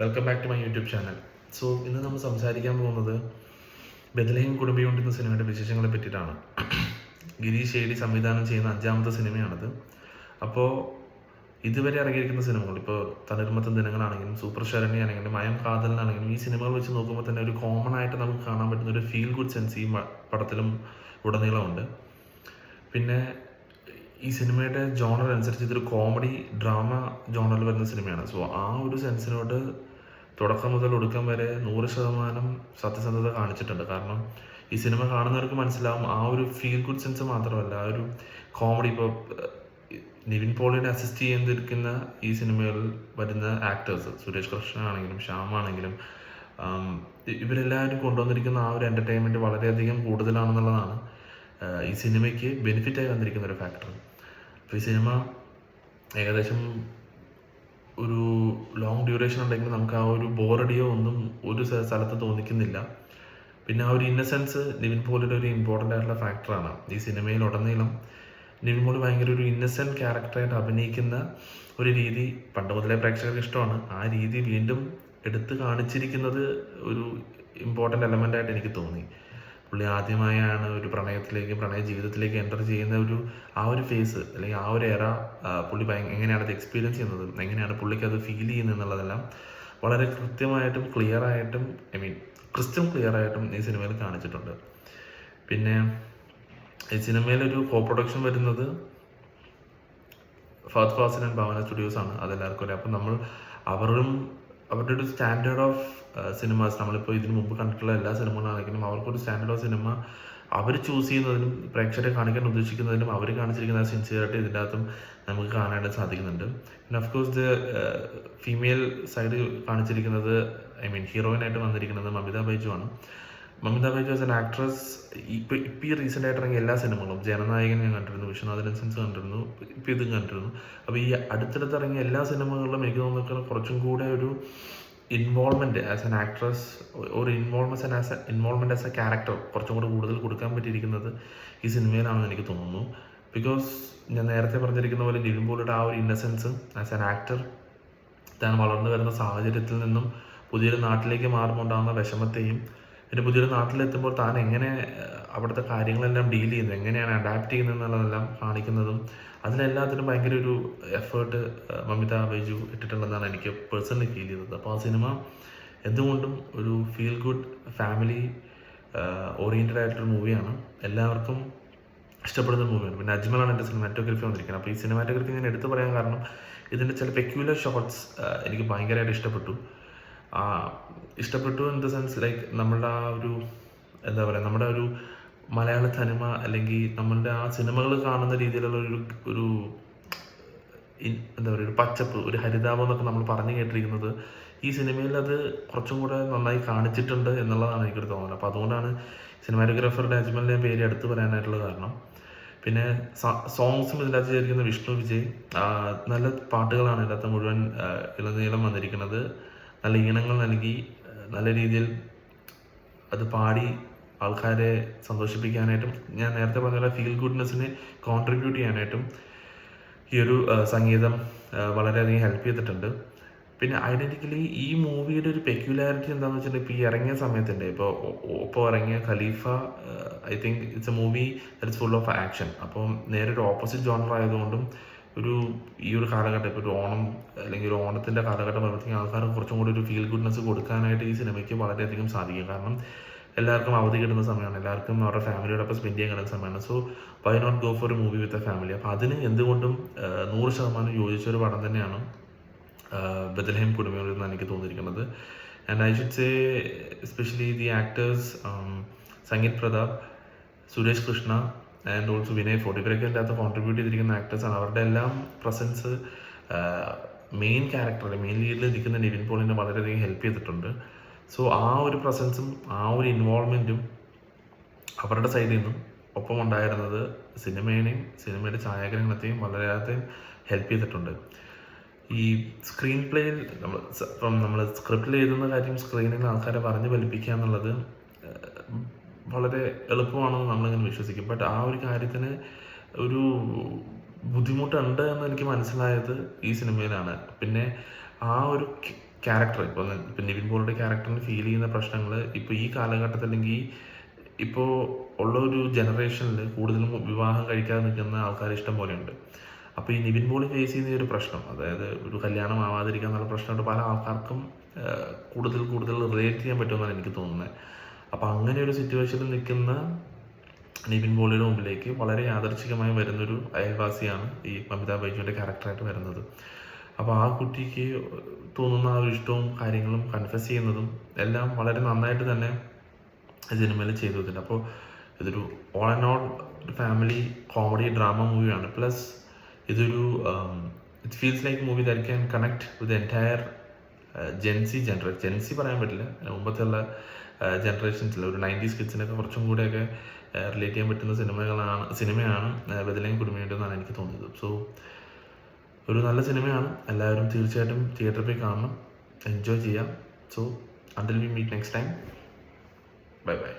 Welcome back to my YouTube channel. So ഇന്ന് നമ്മൾ സംസാരിക്കാൻ പോകുന്നത് ബെത്ലഹേം കുടുംബയൂണിറ്റ് എന്ന സിനിമയുടെ വിശേഷങ്ങളെ പറ്റിയിട്ടാണ്. ഗിരീഷ് ഏടി സംവിധാനം ചെയ്യുന്ന 5ാമത്തെ സിനിമയാണത്. അപ്പോൾ ഇതുവരെ ഇറങ്ങിയിരിക്കുന്ന സിനിമകൾ, ഇപ്പോൾ തളിർമത്തൻ ദിനങ്ങളാണെങ്കിലും സൂപ്പർ ശരണി ആണെങ്കിലും മയം കാതലിനാണെങ്കിലും, ഈ സിനിമകൾ വെച്ച് നോക്കുമ്പോൾ തന്നെ ഒരു കോമൺ ആയിട്ട് നമുക്ക് കാണാൻ പറ്റുന്ന ഒരു ഫീൽ ഗുഡ് സെൻസ് ഈ പടത്തിലും ഉടനീളമുണ്ട്. പിന്നെ ഈ സിനിമയുടെ ജോണർ അനുസരിച്ച് ഇതൊരു കോമഡി ഡ്രാമ ജോണറിൽ വരുന്ന സിനിമയാണ്. സോ ആ ഒരു സെൻസിനോട് തുടക്കം മുതൽ ഒടുക്കം വരെ 100% സത്യസന്ധത കാണിച്ചിട്ടുണ്ട്. കാരണം ഈ സിനിമ കാണുന്നവർക്ക് മനസ്സിലാവും, ആ ഒരു ഫീൽ ഗുഡ് സെൻസ് മാത്രമല്ല, ആ ഒരു കോമഡി. ഇപ്പോൾ നിവിൻ പോളിനെ അസിസ്റ്റ് ചെയ്തിരിക്കുന്ന ഈ സിനിമകളിൽ വരുന്ന ആക്ടേഴ്സ്, സുരേഷ് കൃഷ്ണ ആണെങ്കിലും ശ്യാം ആണെങ്കിലും, ഇവരെല്ലാവരും കൊണ്ടുവന്നിരിക്കുന്ന ആ ഒരു എൻ്റർടൈൻമെൻറ്റ് വളരെയധികം കൂടുതലാണെന്നുള്ളതാണ് ഈ സിനിമയ്ക്ക് ബെനിഫിറ്റായി വന്നിരിക്കുന്ന ഒരു ഫാക്ടർ. അപ്പോൾ ഈ സിനിമ ഏകദേശം ഒരു ലോങ് ഡ്യൂറേഷൻ ഉണ്ടെങ്കിൽ നമുക്ക് ആ ഒരു ബോറടിയോ ഒന്നും ഒരു സ്ഥലത്ത് തോന്നിക്കുന്നില്ല. പിന്നെ ആ ഒരു ഇന്നസെൻസ് നിവിൻ പോളിയുടെ ഒരു ഇമ്പോർട്ടൻ്റ് ആയിട്ടുള്ള ഫാക്ടറാണ്. ഈ സിനിമയിൽ ഉടനീളം നിവിൻ പോളി ഭയങ്കര ഒരു ഇന്നസെൻറ്റ് ക്യാരക്ടറായിട്ട് അഭിനയിക്കുന്ന ഒരു രീതി പണ്ട് മുതലേ പ്രേക്ഷകർക്ക് ഇഷ്ടമാണ്. ആ രീതി വീണ്ടും എടുത്ത് കാണിച്ചിരിക്കുന്നത് ഒരു ഇമ്പോർട്ടൻ്റ് എലമെൻ്റായിട്ട് എനിക്ക് തോന്നി. പുള്ളി ആദ്യമായാണ് ഒരു പ്രണയ ജീവിതത്തിലേക്ക് എൻ്റർ ചെയ്യുന്ന ആ ഒരു ഫേസ്, അല്ലെങ്കിൽ ആ ഒരു എറ പുള്ളി എങ്ങനെയാണ് അത് എക്സ്പീരിയൻസ് ചെയ്യുന്നത്, എങ്ങനെയാണ് പുള്ളിക്ക് അത് ഫീൽ ചെയ്യുന്നത് എന്നുള്ളതെല്ലാം വളരെ കൃത്യമായിട്ടും ക്ലിയറായിട്ടും ക്രിസ്റ്റൽ ക്ലിയറായിട്ടും ഈ സിനിമയിൽ കാണിച്ചിട്ടുണ്ട്. പിന്നെ ഈ സിനിമയിലൊരു കോ പ്രൊഡക്ഷൻ വരുന്നത് ഫഹദ് ഫാസിൽ ആൻഡ് ഭാവന സ്റ്റുഡിയോസാണ്. അതെല്ലാവർക്കും അറിയാം. അപ്പം അവരുടെ ഒരു സ്റ്റാൻഡേർഡ് ഓഫ് സിനിമാസ്, നമ്മളിപ്പോൾ ഇതിനു മുമ്പ് കണ്ടിട്ടുള്ള എല്ലാ സിനിമകളാണെങ്കിലും അവർക്കൊരു സ്റ്റാൻഡേർഡ് ഓഫ് സിനിമ അവർ ചൂസ് ചെയ്യുന്നതിനും പ്രേക്ഷകരെ കാണിക്കാൻ ഉദ്ദേശിക്കുന്നതിനും അവർ കാണിച്ചിരിക്കുന്ന ആ സിൻസിയറായിട്ട് ഇതിൻ്റെ അകത്തും നമുക്ക് കാണാനായിട്ട് സാധിക്കുന്നുണ്ട്. പിന്നെ ഓഫ്കോഴ്സ് ഫീമെയിൽ സൈഡ് കാണിച്ചിരിക്കുന്നത് ഹീറോയിനായിട്ട് വന്നിരിക്കുന്നത് മമിത ബൈജു ആണ്. Mamitha Baiju as an actress ഇപ്പോൾ ഈ റീസെൻ്റ് ആയിട്ട് ഇറങ്ങിയ എല്ലാ സിനിമകളും, ജനനായകൻ ഞാൻ കണ്ടിരുന്നു, വിശ്വനാഥൻ ഇന്നസെൻസ് കണ്ടിരുന്നു, ഇപ്പോൾ ഇതും കണ്ടിരുന്നു. അപ്പോൾ ഈ അടുത്തടുത്ത് ഇറങ്ങിയ എല്ലാ സിനിമകളിലും എനിക്ക് തോന്നുന്നത് കുറച്ചും കൂടെ ഒരു ഇൻവോൾവ്മെൻറ്റ് ആസ് എൻ ആക്ട്രസ്, ഒരു ഇൻവോൾവ്മെൻറ്റ് ആസ് എ ക്യാരക്ടർ കുറച്ചും കൂടെ കൂടുതൽ കൊടുക്കാൻ പറ്റിയിരിക്കുന്നത് ഈ സിനിമയിലാണെന്ന് എനിക്ക് തോന്നുന്നു. ബിക്കോസ് ഞാൻ നേരത്തെ പറഞ്ഞിരിക്കുന്ന പോലെ നിവിൻ പോളിയുടെ ആ ഒരു ഇന്നസെൻസ് ആസ് എൻ ആക്ടർ, താൻ വളർന്നു വരുന്ന സാഹചര്യത്തിൽ നിന്നും പുതിയൊരു നാട്ടിലേക്ക് മാറുമ്പോൾ ഉണ്ടാകുന്ന വിഷമത്തെയും, പിന്നെ പുതിയൊരു നാട്ടിലെത്തുമ്പോൾ താൻ എങ്ങനെ അവിടുത്തെ കാര്യങ്ങളെല്ലാം ഡീൽ ചെയ്യുന്നത്, എങ്ങനെയാണ് അഡാപ്റ്റ് ചെയ്യുന്നത് എന്നുള്ളതെല്ലാം കാണിക്കുന്നതും, അതിലെല്ലാത്തിനും ഭയങ്കര ഒരു എഫേർട്ട് മമിത ബൈജു ഇട്ടിട്ടുണ്ടെന്നാണ് എനിക്ക് പേഴ്സണലി ഫീൽ ചെയ്തത്. അപ്പോൾ ആ സിനിമ എന്തുകൊണ്ടും ഒരു ഫീൽ ഗുഡ് ഫാമിലി ഓറിയൻറ്റഡ് ആയിട്ടൊരു മൂവിയാണ്. എല്ലാവർക്കും ഇഷ്ടപ്പെടുന്ന മൂവിയാണ്. പിന്നെ അജ്മലാണ് എൻ്റെ സിനിമാറ്റോഗ്രഫി വന്നിരിക്കുന്നത്. അപ്പോൾ ഈ സിനിമാറ്റോഗ്രഫി ഞാൻ എടുത്തു പറയാൻ കാരണം ഇതിൻ്റെ ചില പെക്യുലർ ഷോട്ട്സ് എനിക്ക് ഭയങ്കരമായിട്ട് ഇഷ്ടപ്പെട്ടു ഇൻ ദ സെൻസ്, ലൈക്ക് നമ്മളുടെ ആ ഒരു എന്താ പറയുക, നമ്മുടെ ഒരു മലയാള തനിമ, അല്ലെങ്കിൽ നമ്മളുടെ ആ സിനിമകൾ കാണുന്ന രീതിയിലുള്ള ഒരു എന്താ പറയുക, ഒരു പച്ചപ്പ്, ഒരു ഹരിതാപം എന്നൊക്കെ നമ്മൾ പറഞ്ഞു കേട്ടിരിക്കുന്നത് ഈ സിനിമയിൽ അത് കുറച്ചും കൂടെ നന്നായി കാണിച്ചിട്ടുണ്ട് എന്നുള്ളതാണ് എനിക്കൊരു തോന്നുന്നത്. അപ്പോൾ അതുകൊണ്ടാണ് സിനിമാറ്റോഗ്രാഫറുടെ അജ്മലിൻ്റെ പേര് എടുത്തു പറയാനായിട്ടുള്ള കാരണം. പിന്നെ സോങ്സും ഇതിൻ്റെ അകത്ത് ചേർക്കുന്ന വിഷ്ണു വിജയ്, നല്ല പാട്ടുകളാണ് ഇതിനകത്ത് മുഴുവൻ ഇളനീളം വന്നിരിക്കുന്നത്. നല്ല ഈണങ്ങൾ നൽകി നല്ല രീതിയിൽ അത് പാടി ആൾക്കാരെ സന്തോഷിപ്പിക്കാനായിട്ടും, ഞാൻ നേരത്തെ പറഞ്ഞ ഫീൽ ഗുഡ്നെസ്സിനെ കോൺട്രിബ്യൂട്ട് ചെയ്യാനായിട്ടും ഈ ഒരു സംഗീതം വളരെയധികം ഹെൽപ്പ് ചെയ്തിട്ടുണ്ട്. പിന്നെ ഐഡൻറ്റിക്കലി ഈ മൂവിയുടെ ഒരു പെക്യുലാരിറ്റി എന്താണെന്ന് വെച്ചിട്ടുണ്ടെങ്കിൽ, ഇപ്പോൾ ഈ ഇറങ്ങിയ സമയത്തിൻ്റെ ഇപ്പോൾ ഇറങ്ങിയ ഖലീഫ, I think it's a movie that is full of action. അപ്പം നേരെ ഒരു ഓപ്പോസിറ്റ് ജോണർ ആയതുകൊണ്ടും ഈ ഒരു കാലഘട്ടം, ഇപ്പോൾ ഒരു ഓണം അല്ലെങ്കിൽ ഒരു ഓണത്തിൻ്റെ കാലഘട്ടം വരുമ്പോഴത്തേക്കും ആൾക്കാർക്ക് കുറച്ചും കൂടി ഒരു ഫീൽ ഗുഡ്നെസ് കൊടുക്കാനായിട്ട് ഈ സിനിമയ്ക്ക് വളരെയധികം സാധിക്കും. കാരണം എല്ലാവർക്കും അവധി കിട്ടുന്ന സമയമാണ്, എല്ലാവർക്കും അവരുടെ ഫാമിലിയോടൊപ്പം സ്പെൻഡ് ചെയ്യാൻ കിട്ടുന്ന സമയമാണ്. So why not go for a movie with a family? അപ്പോൾ അതിന് എന്തുകൊണ്ടും 100% യോജിച്ചൊരു പടം തന്നെയാണ് ബെത്ലഹേം കുടുംബയൂണിറ്റ് എന്ന് എനിക്ക് തോന്നിയിരിക്കുന്നത്. And I should say especially the actors Sangeeth Prathap, Suresh Krishna and also Vinay Forrt, ഇവരൊക്കെ എൻ്റെ അകത്ത് കോൺട്രിബ്യൂട്ട് ചെയ്തിരിക്കുന്ന ആക്ടേഴ്സാണ്. അവരുടെ എല്ലാം പ്രസൻസ് മെയിൻ ലീഡിൽ ഇരിക്കുന്ന നിവിൻ പോളിനെ വളരെയധികം ഹെൽപ്പ് ചെയ്തിട്ടുണ്ട്. സോ ആ ഒരു പ്രസൻസും ആ ഒരു ഇൻവോൾവ്മെൻറ്റും അവരുടെ സൈഡിൽ നിന്നും ഒപ്പം ഉണ്ടായിരുന്നത് സിനിമയുടെ ഛായാഗ്രഹണത്തെയും വളരെയധികം ഹെൽപ്പ് ചെയ്തിട്ടുണ്ട്. ഈ സ്ക്രീൻ പ്ലേയിൽ നമ്മൾ സ്ക്രിപ്റ്റിൽ എഴുതുന്ന കാര്യം സ്ക്രീനിൽ ആൾക്കാരെ പറഞ്ഞ് ഫലിപ്പിക്കുക എന്നുള്ളത് വളരെ എളുപ്പമാണെന്ന് നമ്മളിങ്ങനെ വിശ്വസിക്കും. ബട്ട് ആ ഒരു കാര്യത്തിന് ഒരു ബുദ്ധിമുട്ടുണ്ട് എന്ന് എനിക്ക് മനസ്സിലായത് ഈ സിനിമയിലാണ്. പിന്നെ ആ ഒരു ക്യാരക്ടർ ഇപ്പോൾ നിവിൻ പോളിയുടെ ക്യാരക്ടറിന് ഫീൽ ചെയ്യുന്ന പ്രശ്നങ്ങൾ ഇപ്പോൾ ഈ കാലഘട്ടത്തിൽ അല്ലെങ്കിൽ ഇപ്പോൾ ഉള്ള ഒരു ജനറേഷനിൽ കൂടുതലും വിവാഹം കഴിക്കാതെ നിൽക്കുന്ന ആൾക്കാർ ഇഷ്ടം പോലെയുണ്ട്. അപ്പോൾ ഈ നിവിൻ പോളി ഫേസ് ചെയ്യുന്ന ഒരു പ്രശ്നം, അതായത് ഒരു കല്യാണം ആവാതിരിക്കുക എന്നുള്ള പ്രശ്നമായിട്ട് പല ആൾക്കാർക്കും കൂടുതൽ റിലേറ്റ് ചെയ്യാൻ പറ്റുമെന്നാണ് എനിക്ക് തോന്നുന്നത്. അപ്പോൾ അങ്ങനെ ഒരു സിറ്റുവേഷനിൽ നിൽക്കുന്ന നിവിൻ പോളിയുടെ മുമ്പിലേക്ക് വളരെ യാദർച്ഛികമായി വരുന്നൊരു അയൽവാസിയാണ് ഈ മമിത ബൈജുവിൻ്റെ ക്യാരക്ടറായിട്ട് വരുന്നത്. അപ്പോൾ ആ കുട്ടിക്ക് തോന്നുന്ന ആ ഒരു ഇഷ്ടവും കാര്യങ്ങളും കൺഫ്യസ് ചെയ്യുന്നതും എല്ലാം വളരെ നന്നായിട്ട് തന്നെ സിനിമയിൽ ചെയ്തു വെച്ചിട്ടുണ്ട്. അപ്പോൾ ഇതൊരു ഓൾ ആൻഡ് ഓൾ ഒരു ഫാമിലി കോമഡി ഡ്രാമ മൂവിയാണ്. പ്ലസ് ഇതൊരു it feels like movie that can connect with entire Gen Z പറയാൻ പറ്റില്ല, മുമ്പത്തെ ഉള്ള ജനറേഷൻസിൽ ഒരു 90s കിഡ്സിനൊക്കെ കുറച്ചും കൂടെയൊക്കെ റിലേറ്റ് ചെയ്യാൻ പറ്റുന്ന സിനിമയാണ് ബദലേം കുടുംബയുണ്ട് എന്നാണ് എനിക്ക് തോന്നിയത്. സോ ഒരു നല്ല സിനിമയാണ്, എല്ലാവരും തീർച്ചയായിട്ടും തിയേറ്ററിൽ പോയി കാണണം, എൻജോയ് ചെയ്യാം. So until we meet next time, bye by.